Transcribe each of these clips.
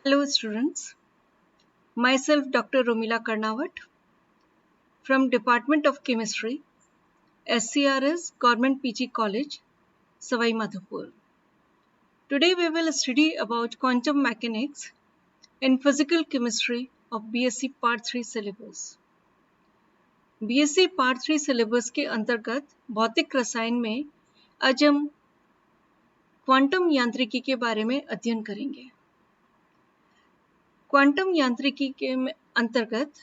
Hello students, myself Dr. Romila Karnawat from Department of Chemistry, SCRS Government PG College, Savai Madhopur. Today we will study about quantum mechanics in physical chemistry of BSc Part 3 syllabus. BSc Part 3 syllabus के अंतर्गत भौतिक रसायन में आज हम quantum यांत्रिकी के बारे में अध्ययन करेंगे। क्वांटम यांत्रिकी के अंतर्गत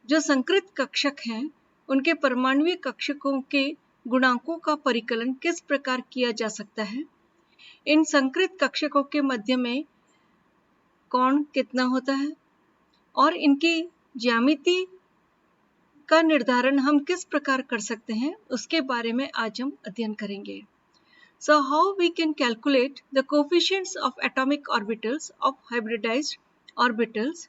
जो संकृत कक्षक हैं उनके परमाणुीय कक्षकों के गुणांकों का परिकलन किस प्रकार किया जा सकता है, इन संकृत कक्षकों के मध्य में कोण कितना होता है और इनकी ज्यामिति का निर्धारण हम किस प्रकार कर सकते हैं, उसके बारे में आज हम अध्ययन करेंगे। So how we can calculate the coefficients of atomic orbitals of hybridized orbitals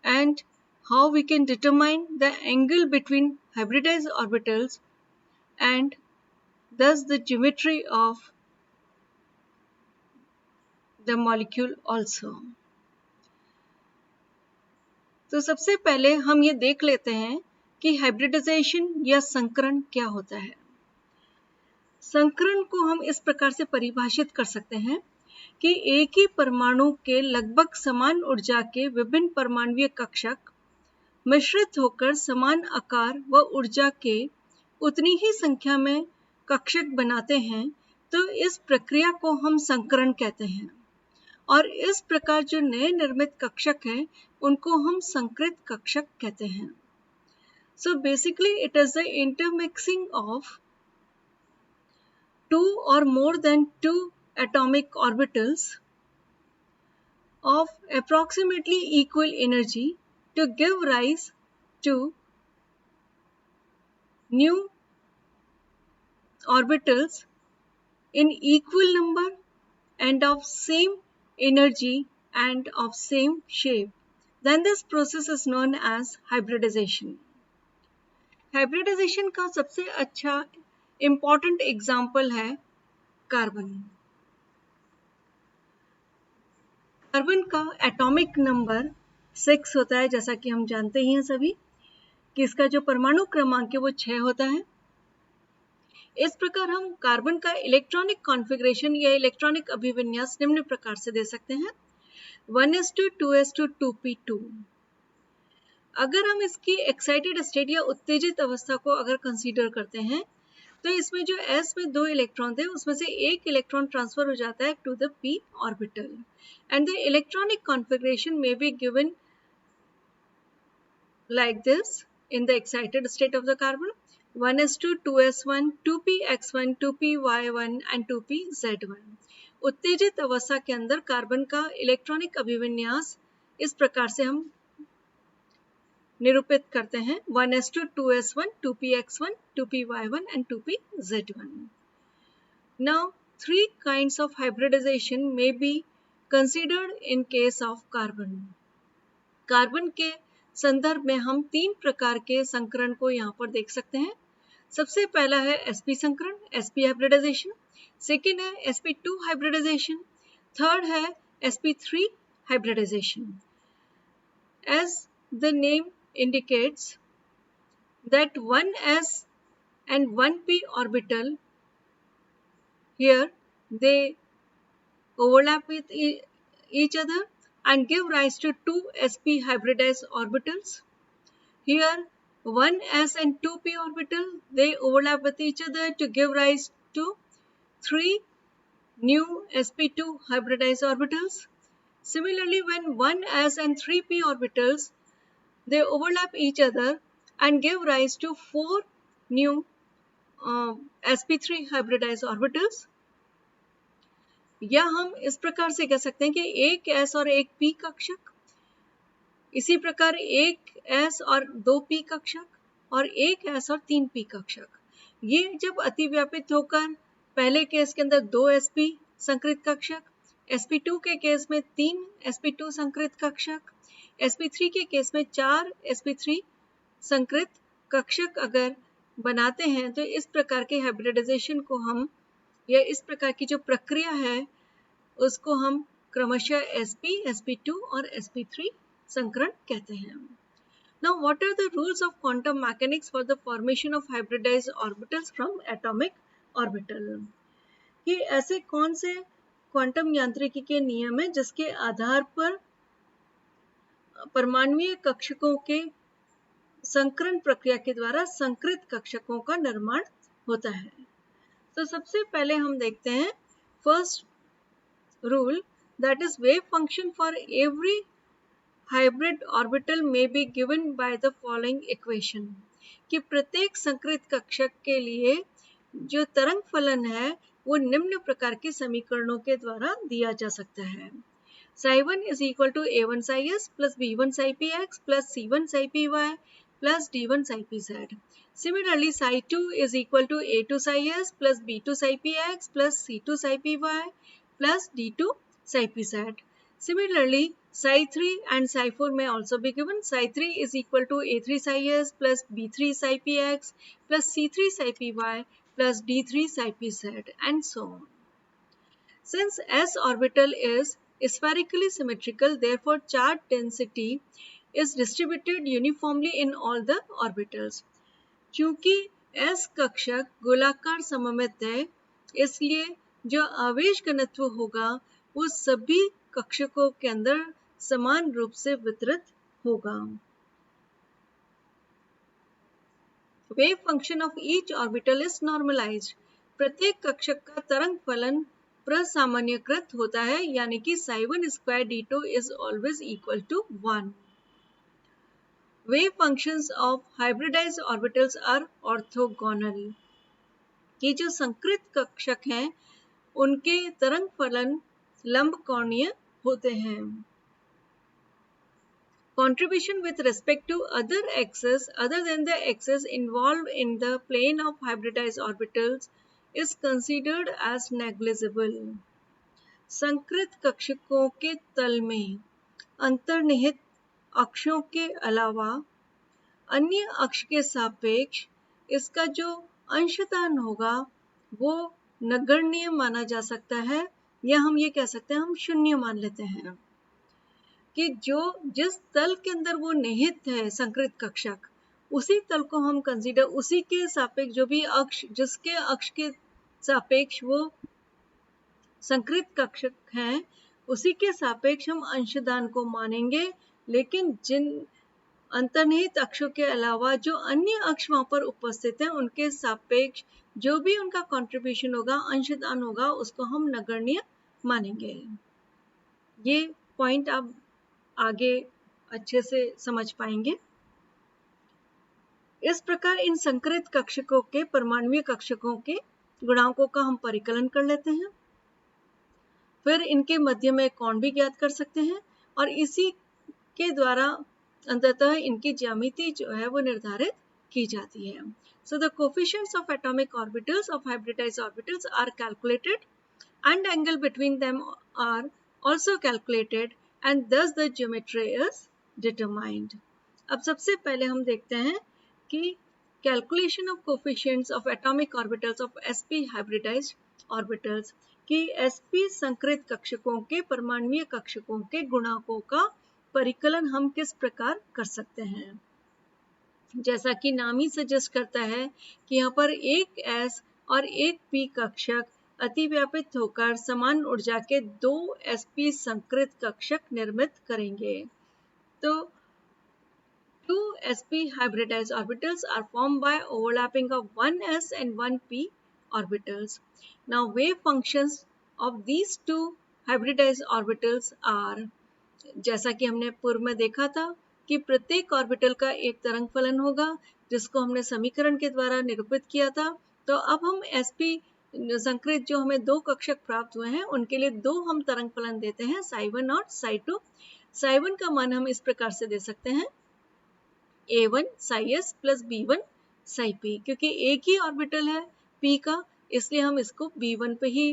and how we can determine the angle between hybridized orbitals and thus the geometry of the molecule also. तो सबसे पहले हम ये देख लेते हैं कि hybridisation या संकरण क्या होता है। संकरण को हम इस प्रकार से परिभाषित कर सकते हैं कि एक ही परमाणु के लगभग समान ऊर्जा के विभिन्न परमाणुीय कक्षक मिश्रित होकर समान आकार व ऊर्जा के उतनी ही संख्या में कक्षक बनाते हैं, तो इस प्रक्रिया को हम संकरण कहते हैं और इस प्रकार जो नए निर्मित कक्षक हैं उनको हम संकृत कक्षक कहते हैं। So basically it is the intermixing of two or more than two atomic orbitals of approximately equal energy to give rise to new orbitals in equal number and of same energy and of same shape. Then this process is known as hybridization. Hybridization का सबसे अच्छा important example है carbon. Carbon का atomic number 6 होता है, जैसा कि हम जानते ही हैं सभी कि इसका जो परमाणु क्रमांक है वो 6 होता है। इस प्रकार हम कार्बन का इलेक्ट्रॉनिक कॉन्फ़िगरेशन या इलेक्ट्रॉनिक अभिविन्यास निम्न प्रकार से दे सकते हैं 1s2 अगर हम इसकी एक्साइटेड स्टेट या उत्तेजित अवस्था को अगर कंसीडर करते हैं तो इसमें जो s में 2 इलेक्ट्रॉन थे उसमें से एक इलेक्ट्रॉन ट्रांसफर हो जाता है to the p orbital and the electronic configuration may be given like this in the excited state of the carbon 1s2 2s1 2px1 2py1 and 2pz1। उत्तेजित अवस्था के अंदर कार्बन का इलेक्ट्रॉनिक अभिविन्यास इस प्रकार से हम निरूपित करते हैं 1s2 2s1 2px1 2py1 and 2pz1। Now three kinds of hybridization may be considered in case of carbon। Carbon के संदर्भ में हम 3 प्रकार के संकरण को यहाँ पर देख सकते हैं। सबसे पहला है sp संकरण, sp हाइब्रिडाइजेशन, सेकेंड है sp2 हाइब्रिडाइजेशन, थर्ड है sp3 hybridisation. As the name indicates that 1s and 1p orbital here they overlap with each other and give rise to two sp hybridized orbitals. Here 1s and 2p orbital they overlap with each other to give rise to 3 new sp2 hybridized orbitals. Similarly, when 1s and 3p orbitals they overlap each other and give rise to 4 new sp3 hybridized orbitals। या हम इस प्रकार से कह सकते हैं कि एक s और एक p कक्षक, इसी प्रकार एक s और 2 p कक्षक और एक s और 3 p कक्षक, ये जब अतिव्यापित होकर पहले केस के अंदर 2 sp संकृत कक्षक, sp2 के केस में 3 sp2 संकृत कक्षक, sp3 के केस में 4 sp3 संकृत कक्षक अगर बनाते हैं तो इस प्रकार के हाइब्रिडाइजेशन को हम या इस प्रकार की जो प्रक्रिया है उसको हम क्रमशः sp, sp2 और sp3 संकरण कहते हैं. Now, what are the rules of quantum mechanics for the formation of hybridized orbitals from atomic orbital? कि ऐसे कौन से क्वांटम यांत्रिकी के नियम हैं जिसके आधार पर परमाणुीय कक्षकों के संकरण प्रक्रिया के द्वारा संकृत कक्षकों का निर्माण होता है. तो सबसे पहले हम देखते हैं first rule, that is wave function for every hybrid orbital में be given by the following equation. कि प्रत्येक संकृत कक्षक के लिए जो तरंग फलन है वो निम्न प्रकार के समीकरणों के द्वारा दिया जा सकता है. psi1 is equal to a1 psi s plus b1 psi px plus c1 psi py plus d1 psi pz. Similarly, psi2 is equal to a2 psi s plus b2 psi px plus c2 psi py plus d2 psi pz. Similarly, psi3 and psi4 may also be given. Psi3 is equal to a3 psi s plus b3 psi px plus c3 psi py plus d3 psi pz and so on. Since s orbital is spherically symmetrical, therefore charge density is distributed uniformly in all the orbitals. क्योंकि s कक्षक गोलाकार सममित है, इसलिए जो आवेश घनत्व होगा वो सभी कक्षकों के अंदर समान रूप से वितरित होगा. Wave function of each orbital is normalized. प्रत्येक कक्षक का तरंग फलन प्रसामान्यकृत होता है, यानी कि psi1 square d2 is always equal to 1. Wave functions of hybridized orbitals are orthogonal. कि जो संकृत कक्षक हैं उनके तरंग फलन लंबकोणीय होते हैं. Contribution with respect to other axes other than the axis involved in the plane of hybridized orbitals is considered as negligible. संकृत कक्षकों के तल में अंतर्निहित अक्षों के अलावा अन्य अक्ष के सापेक्ष इसका जो अंशदान होगा वो नगण्य माना जा सकता है, या हम ये कह सकते हैं हम शून्य मान लेते हैं. कि जो जिस तल के अंदर वो निहित है संकृत कक्षक, उसी तल को हम कंसीडर, उसी के सापेक्ष जो भी अक्ष, जिसके अक्ष के सापेक्ष वो संकृत कक्षक हैं, उसी के सापेक्ष हम अंशदान को मानेंगे. लेकिन जिन अंतर्निहित अक्षों के अलावा जो अन्य अक्ष वहां पर उपस्थित हैं उनके सापेक्ष जो भी उनका कंट्रीब्यूशन होगा, अंशदान होगा, उसको हम नगण्य मानेंगे. ये पॉइंट आप आगे अच्छे से समझ पाएंगे. इस प्रकार इन संकृत कक्षकों के परमाणुीय कक्षकों के गुणांकों का हम परिकलन कर लेते हैं. फिर इनके मध्य में कोण भी ज्ञात कर सकते हैं और इसी के द्वारा अंततः इनकी ज्यामिति जो है वो निर्धारित की जाती है. So the coefficients of atomic orbitals of hybridized orbitals are calculated and angle between them are also calculated and thus the geometry is determined. अब सबसे पहले हम देखते हैं कि calculation of coefficients of atomic orbitals of sp hybridized orbitals कि sp संकृत कक्षकों के परमाणुीय कक्षकों के गुणांकों का परिकलन हम किस प्रकार कर सकते हैं. जैसा कि नाम ही सजेस्ट करता है कि यहाँ पर एक s और एक p कक्षक अतिव्यापित होकर समान ऊर्जा के दो sp संकृत कक्षक निर्मित करेंगे. तो two sp hybridized orbitals are formed by overlapping of one s and one p orbitals. Now wave functions of these two hybridized orbitals are, जैसा कि हमने पूर्व में देखा था कि प्रत्येक ऑर्बिटल का एक तरंग फलन होगा जिसको हमने समीकरण के द्वारा निरूपित किया था. तो अब हम sp संकृत जो हमें दो कक्षक प्राप्त हुए हैं उनके लिए दो हम तरंग फलन देते हैं, psi1 और psi2. psi1 का मान हम इस प्रकार से दे सकते हैं a1 psi s plus b1 psi p, क्योंकि एक ही ऑर्बिटल है p का, इसलिए हम इसको b1 पे ही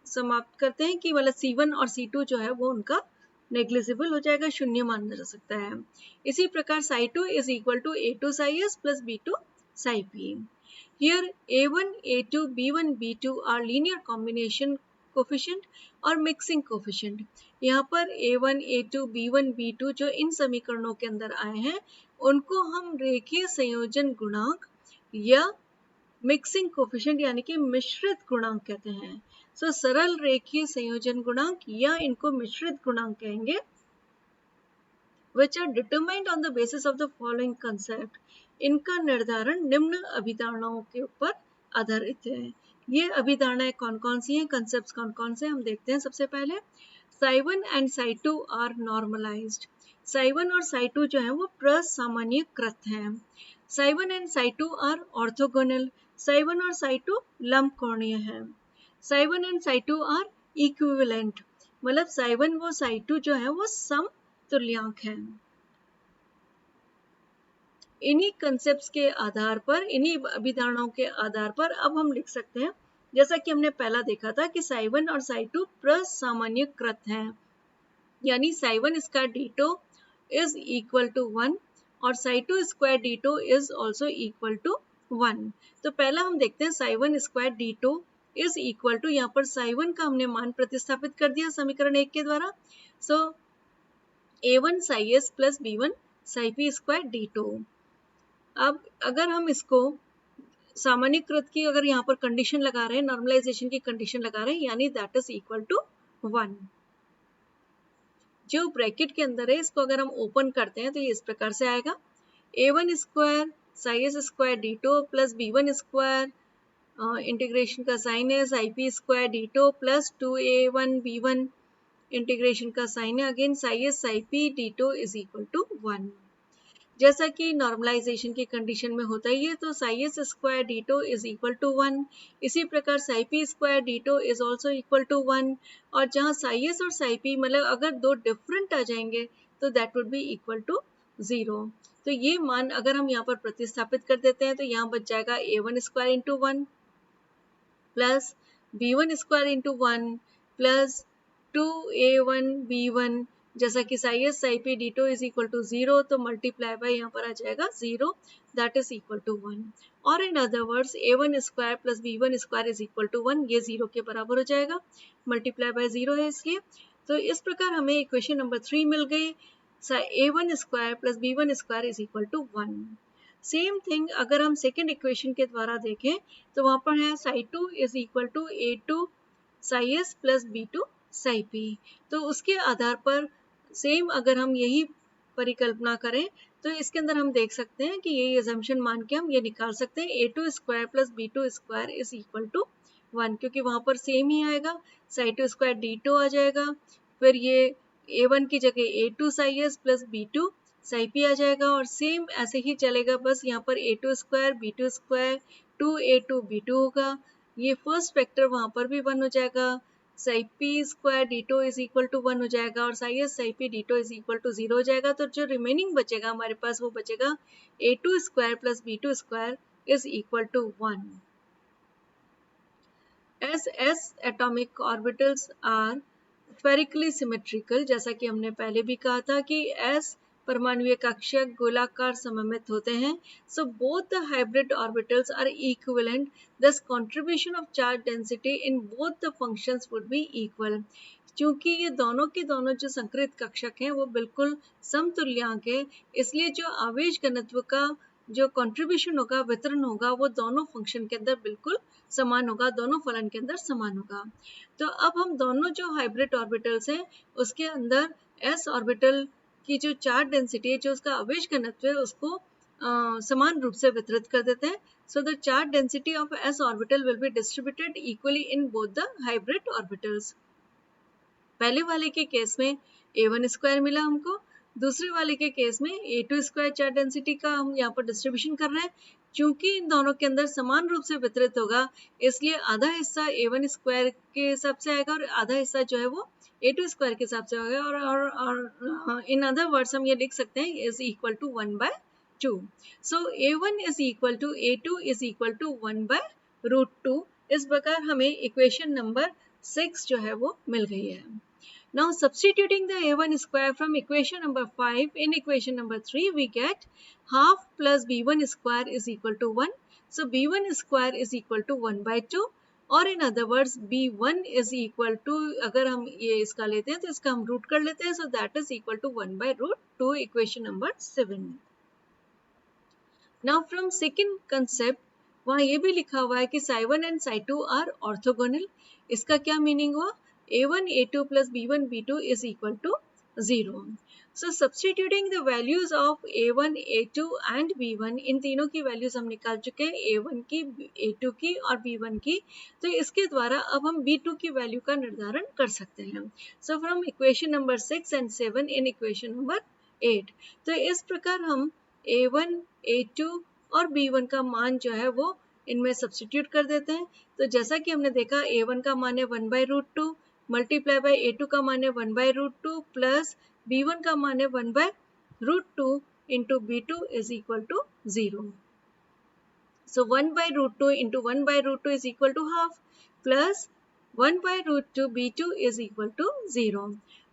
समाप्त करते हैं कि मतलब c1 और c2 जो है वो उनका नेग्लिजिबल हो जाएगा, शून्य माना जा सकता है. इसी प्रकार psi2 is equal to a2 psi s plus b2 psi p. Here a1, a2, b1, b2 are linear combination coefficient और मिक्सिंग कोफिशिएंट। यहाँ पर A1, A2, B1, B2 जो इन समीकरणों के अंदर आए हैं उनको हम रेखीय संयोजन गुणांक या मिक्सिंग कोफिशिएंट यानी कि मिश्रित गुणांक कहते हैं। सो सरल रेखीय संयोजन गुणांक या इनको मिश्रित गुणांक कहेंगे, which are determined on the basis of the following concept. इनका निर्धारण निम्न अभिधारणाओं के ऊपर आधारित है। ये अभिधारणाएं कौन कौन सी हैं, कंसेप्ट कौन कौन से हम देखते हैं। सबसे पहले psi1 and psi2 are normalized. psi1 और psi2 जो है वो प्रसामान्यीकृत हैं। psi1 and psi2 are orthogonal. psi1 और psi2 लंबकोणीय हैं। psi1 and psi2 are equivalent. मतलब psi1 व psi2 जो है वो समतुल्यांक हैं। इन्हीं कंसेप्ट्स के आधार पर, इन्हीं अभिधारणाओं के आधार पर अब हम लिख सकते हैं, जैसा कि हमने पहला देखा था कि psi1 और psi2 प्रसामान्यीकृत हैं, यानी psi1 square d2 is equal to 1 और psi2 square d2 is also equal to 1। तो पहला हम देखते हैं psi1 square d2 is equal to, यहाँ पर psi1 का हमने मान प्रतिस्थापित कर दिया समीकरण 1 के द्वारा। सो a1 psi s plus b1 psi p square d2। अब अगर हम इसको सामान्यीकृत की अगर यहाँ पर कंडीशन लगा रहे हैं, नॉर्मलाइजेशन की कंडीशन लगा रहे हैं, यानी दैट इज इक्वल टू 1। जो ब्रैकेट के अंदर है इसको अगर हम ओपन करते हैं तो ये इस प्रकार से आएगा, a1 square psi S square d2 plus b1 square integration का साइन है psi P square d2 plus 2a1 b1 integration का साइन है again psi S psi P d2 is equal to 1। जैसा कि नॉर्मलाइजेशन की कंडीशन में होता ही है, तो psi S square d2 is equal to 1। इसी प्रकार psi P square d2 is also equal to 1। और जहाँ साई एस और साई पी मतलब अगर दो डिफरेंट आ जाएंगे तो that would be equal to 0। तो ये मान अगर हम यहाँ पर प्रतिस्थापित कर देते हैं तो यहाँ बच जाएगा a1 square into 1 plus b1 square into 1 plus 2a1 b1, जैसा कि psi S psi P d2 is equal to 0, तो मल्टीप्लाई बाय यहाँ पर आ जाएगा 0 दैट इज इक्वल टू 1। और in other words a1 square plus b1 square is equal to 1, ये 0 के बराबर हो जाएगा, मल्टीप्लाई बाय 0 है इसलिए। तो इस प्रकार हमें इक्वेशन नंबर 3 मिल गई, a1 square plus b1 square is equal to 1। Same thing अगर हम सेकेंड इक्वेशन के द्वारा देखें तो वहां पर है psi2 is equal to a2 psi S plus b2 psi P. तो उसके आधार पर सेम अगर हम यही परिकल्पना करें तो इसके अंदर हम देख सकते हैं कि यही अजम्पशन मान के हम ये निकाल सकते हैं a2 square plus b2 square is equal to 1, क्योंकि वहां पर सेम ही आएगा, psi2 स्क्वायर d2 आ जाएगा, फिर ये a1 की जगह a2 psi S plus b2 psi p आ जाएगा, और सेम ऐसे ही चलेगा, बस यहाँ पर a2 square b2 square 2a2 b2 होगा, ये फर्स्ट फैक्टर वहां पर भी 1 हो जाएगा, psi P square d2 is equal to 1 हो जाएगा और psi S psi P d2 is equal to 0 हो जाएगा। तो जो रिमेनिंग बचेगा हमारे पास वो बचेगा a2 square plus b2 square is equal to 1। as s atomic orbitals are spherically symmetrical, जैसा कि हमने पहले भी कहा था कि s परमाणुीय कक्षक गोलाकार सममित होते हैं, so both the hybrid orbitals are equivalent, thus contribution of charge density in both the functions would be equal। क्योंकि ये दोनों के दोनों जो संकरित कक्षक हैं वो बिल्कुल समतुल्यांक है, इसलिए जो आवेश घनत्व का जो कंट्रीब्यूशन होगा, वितरण होगा, वो दोनों फंक्शन के अंदर बिल्कुल समान होगा, दोनों फलन के अंदर समान होगा। तो अब हम दोनों जो हाइब्रिड ऑर्बिटल्स हैं उसके अंदर s ऑर्बिटल की जो चार्ज डेंसिटी है, जो उसका आवेश घनत्व है, उसको समान रूप से वितरित कर देते हैं। So the charge density of s orbital will be distributed equally in both the hybrid orbitals. पहले वाले के केस में a1 स्क्वायर मिला हमको, दूसरे वाले के केस में a2 स्क्वायर चार्ज डेंसिटी का हम यहाँ पर डिस्ट्रीब्यूशन कर रहे हैं। चूंकि इन दोनों के अंदर समान रूप से वितरित होगा, इसलिए आधा हिस्सा a1 स्क्वायर के हिसाब से आएगा और आधा हिस्सा जो है वो a2 स्क्वायर के हिसाब से होगा, और इन अदर वर्ड्स हम ये लिख सकते हैं is equal to 1/2। So a1 is equal to a2 is equal to 1/√2। इस प्रकार हमें इक्वेशन नंबर 6 जो है वो मिल गई है। Now substituting the a1 square from equation number 5 in equation number 3, we get half plus b1 square is equal to 1. So b1 square is equal to 1/2 और in other words B1 is equal to, अगर हम ये इसका लेते हैं तो इसका हम रूट कर लेते हैं, so that is equal to 1/√2, equation number 7. Now from second concept, वहाँ ये भी लिखा हुआ है कि psi1 and psi2 are orthogonal. इसका क्या मीनिंग हुआ? A1 A2 plus B1 B2 is equal to 0. So substituting the values of A1 A2 and B1, इन तीनों की वैल्यूज हम निकाल चुके हैं, A1 की, A2 की और B1 की. तो इसके द्वारा अब हम B2 की वैल्यू का निर्धारण कर सकते हैं. So from equation number 6 and 7 in equation number 8. तो इस प्रकार हम A1, A2 और B1 का मान जो है वो इनमें सब्स्टिट्यूट कर देते हैं. तो जैसा कि हमने देखा, A1 का मान है 1/√2 मल्टीप्लाई बाय A2 का मान है 1/√2 प्लस B1 का मान है 1/√2 into B2 is equal to 0. So 1/√2 into 1/√2 is equal to half plus 1/√2 B2 is equal to 0.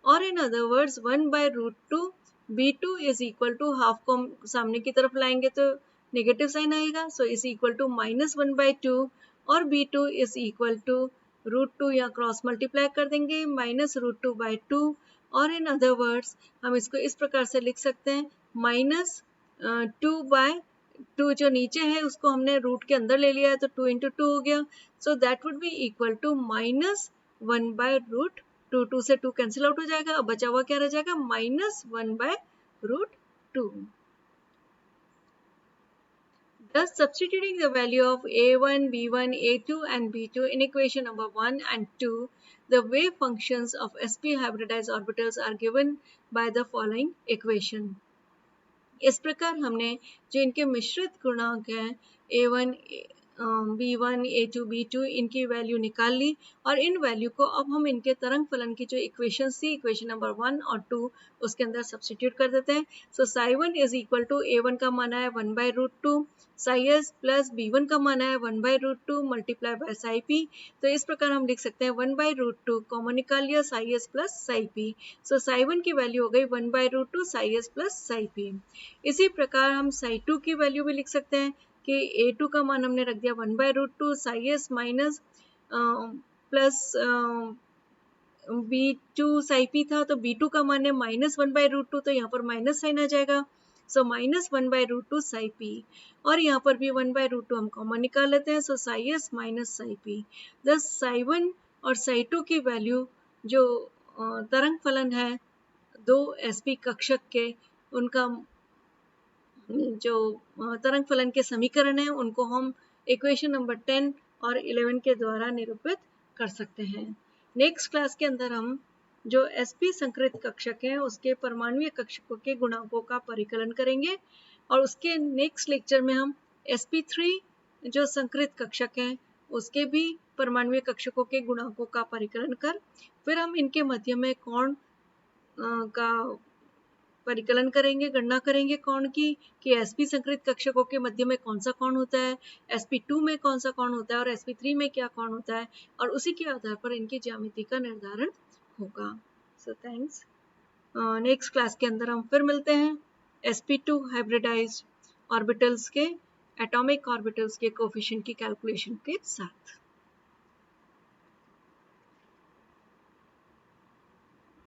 Or in other words 1/√2 B2 is equal to half को हम सामने की तरफ लाएंगे तो नेगेटिव साइन आएगा, सो इज इक्वल टू -1/2 और B2 is equal to √2, या क्रॉस मल्टीप्लाई कर देंगे -√2/2. और इन अदर वर्ड्स हम इसको इस प्रकार से लिख सकते हैं, -2/2 जो नीचे है उसको हमने रूट के अंदर ले लिया है तो 2 into 2 हो गया, so that would be equal to -1/√2. 2 से 2 कैंसिल आउट हो जाएगा, अब बचा हुआ क्या रह जाएगा, -1/√2. Thus substituting the value of A1, B1, A2 and B2 in equation number 1 and 2, the wave functions of sp hybridized orbitals are given by the following equation. इस प्रकार हमने जो इनके मिश्रित गुणांक हैं A1, B1, A2, B2, इनकी value निकाल ली और इन वैल्यू को अब हम इनके तरंग फलन की जो इक्वेशन थी, इक्वेशन नंबर 1 और 2, उसके अंदर सब्स्टिट्यूट कर देते हैं. सो psi1 is equal to A1 का मान है 1/√2 psi s प्लस B1 का मान है 1/√2 मल्टीप्लाई बाय psi p. तो इस प्रकार हम लिख सकते हैं 1/√2 कॉमन निकाल लिया, psi s plus psi p. सो psi1 की वैल्यू हो गई 1/√2 psi s plus psi p. इसी प्रकार हम psi2 की वैल्यू भी लिख सकते हैं कि A2 का मान हमने रख दिया 1/√2 psi s minus plus B2 psi p था, तो B2 का मान है -1/√2, तो यहाँ पर माइनस साइन आ जाएगा, सो -1/√2 psi p. और यहाँ पर भी 1/√2 हम कॉमन निकाल लेते हैं, सो psi s minus psi p. दस psi1 और psi2 की वैल्यू जो तरंग फलन है दो sp कक्षक के, उनका जो तरंग फलन के समीकरण है उनको हम इक्वेशन नंबर 10 और 11 के द्वारा निरूपित कर सकते हैं. नेक्स्ट क्लास के अंदर हम जो sp संकृत कक्षक हैं उसके परमाणुीय कक्षकों के गुणांकों का परिकलन करेंगे और उसके नेक्स्ट लेक्चर में हम sp3 जो संकृत कक्षक हैं उसके भी परमाणुीय कक्षकों के गुणांकों का परिकलन कर फिर हम इनके मध्य में कोण का परिकलन करेंगे, गणना करेंगे कोण की कि sp संकृत कक्षकों के मध्य में कौन सा कोण होता है, sp2 में कौन सा कोण होता है और sp3 में क्या कोण होता है, और उसी के आधार पर इनकी ज्यामिति का निर्धारण होगा. So thanks. नेक्स्ट क्लास के अंदर हम फिर मिलते हैं sp2 हाइब्रिडाइज्ड ऑर्बिटल्स के एटॉमिक ऑर्बिटल्स के कोफिशिएंट की कैलकुलेशन के साथ.